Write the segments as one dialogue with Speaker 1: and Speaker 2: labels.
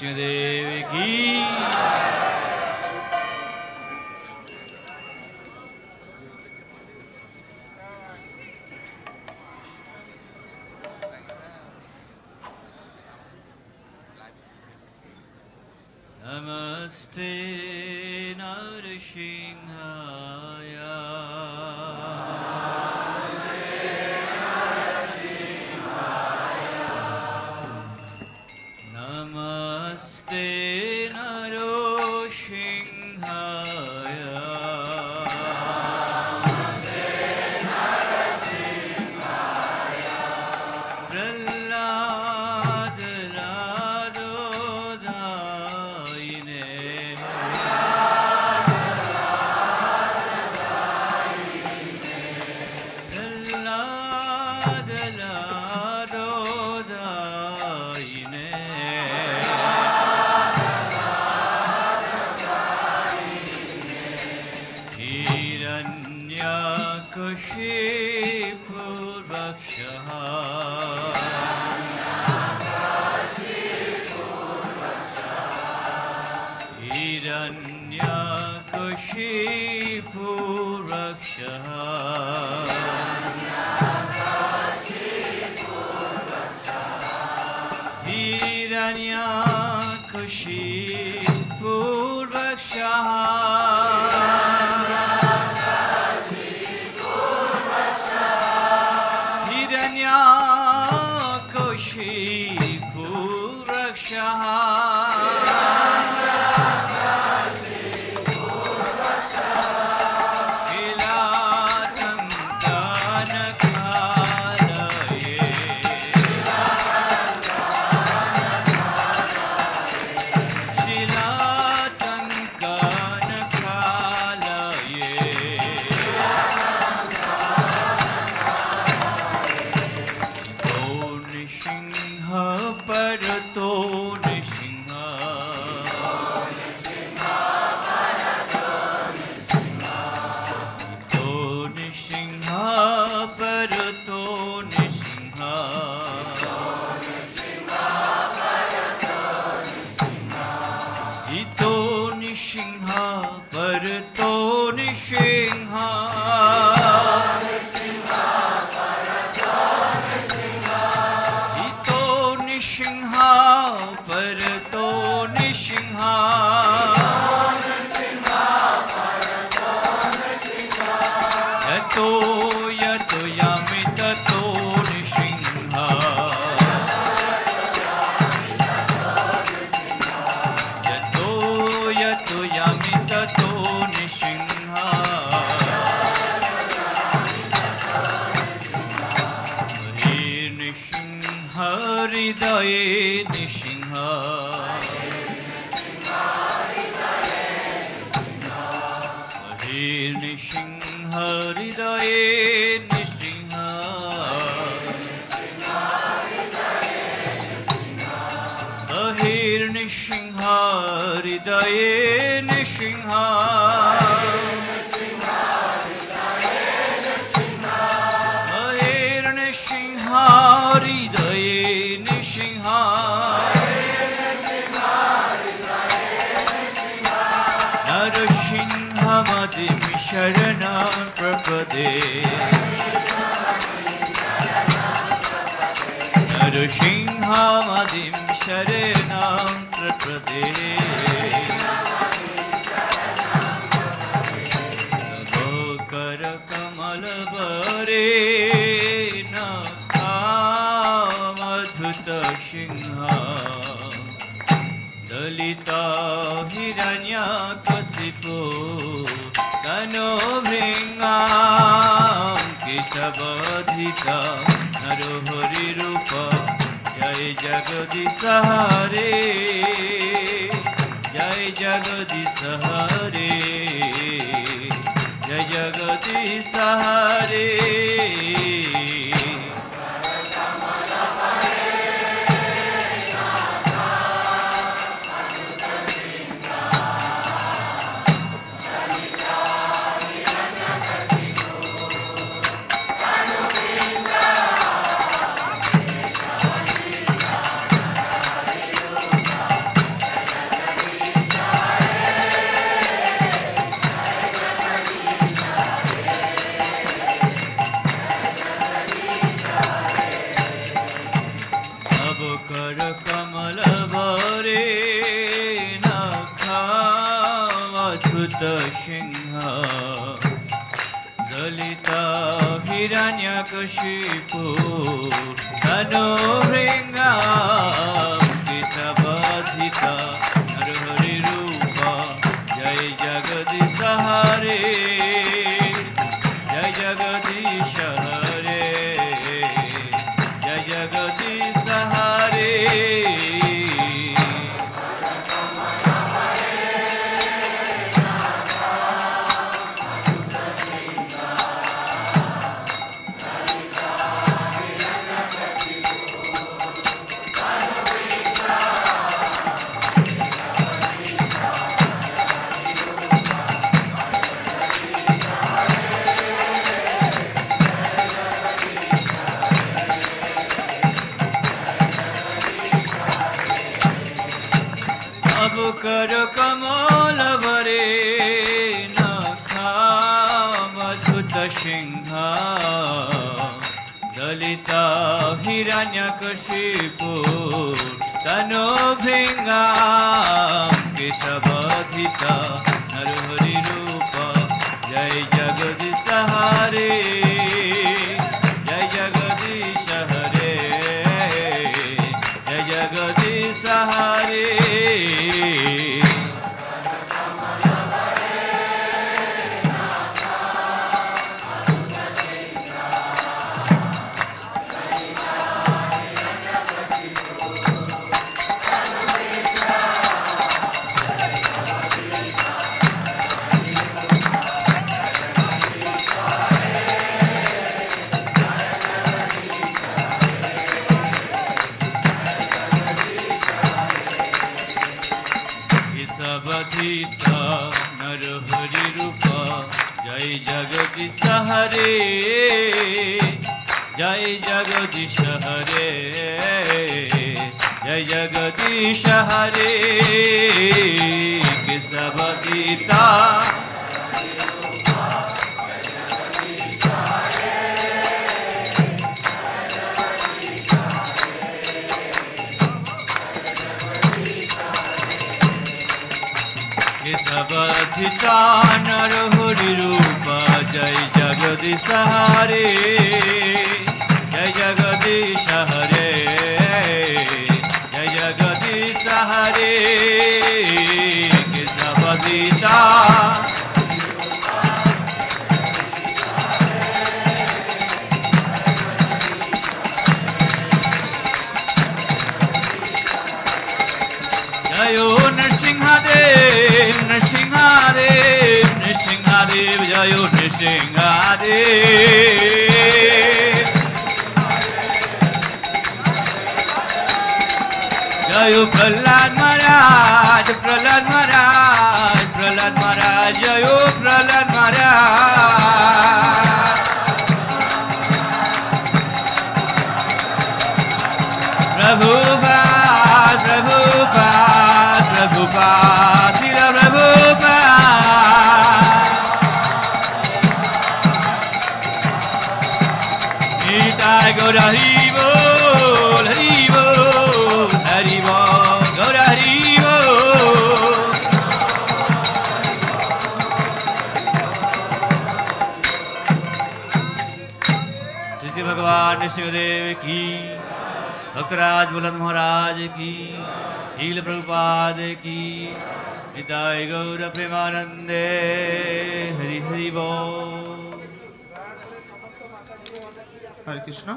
Speaker 1: विष्णुदेव की नमस्ते नरसिंहाय नमस्ते नरसिंहाय प्रह्लाद लादोदायिने प्रह्लाद लादोदायिने हिरण्यकशिपुर्वक्षः हिरण्यकशिपुर्वक्षः नरसिंहमदिं शरणं प्रपदे करकमलवरे नखामधुतसिंह दलिता हिरण्यकशिपो तनोभृङ्गां केशवधिता नरहरिरूप जय जगदीश हरे जय जगदीश हरे जय जगदीश हरे हिरण्यकशिपु तनु भृंगा केशवधित नरहरि रूप जय जगदीश हरे जय जगदीश हरे जय जगदीश हरे कर कमल भरे नखा मधुत सिंह दलिता हिरण्यकशिपु तनु भृंगा केशवधित नरहरि रूप जय जगदीश हरे जय जगदीश हरे जय जगदीश हरे केशवधित नरहरि रूप जय जगदीश हरे जय जगदीश हरे जय जगदीश हरे केशवधित केशवधित नरहरि रूप जय जगदीश हरे जय जगदीश हरे जय जगदीश हरे केशवधित जयो नरसिंहदेव नरसिंहदेव नरसिंहदेव जयो नरसिंहदेव जयो प्रहलाद महाराज प्रहलाद महाराज प्रहलाद महाराज जयो प्रहलाद महाराज प्रभुपाद प्रभुपाद प्रभुपाद श्रील प्रभुपाद निताय गौर हरि बोल हरि बोल हरि बोल गौर हरि बोल श्री भगवान नृसिंहदेव की भक्तराज बुलंद महाराज की शील प्रभुपाद की निताय गौर प्रेमानंदे हरि हरि बोल
Speaker 2: हरे कृष्ण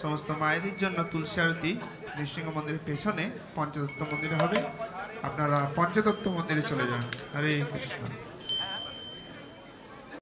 Speaker 2: समस्त मायेদের জন্য তুলসী আরতি নৃসিংহ মন্দিরের পেছনে পঞ্চতত্ত্ব মন্দিরে হবে আপনারা পঞ্চতত্ত্ব মন্দিরে চলে যান হরে কৃষ্ণ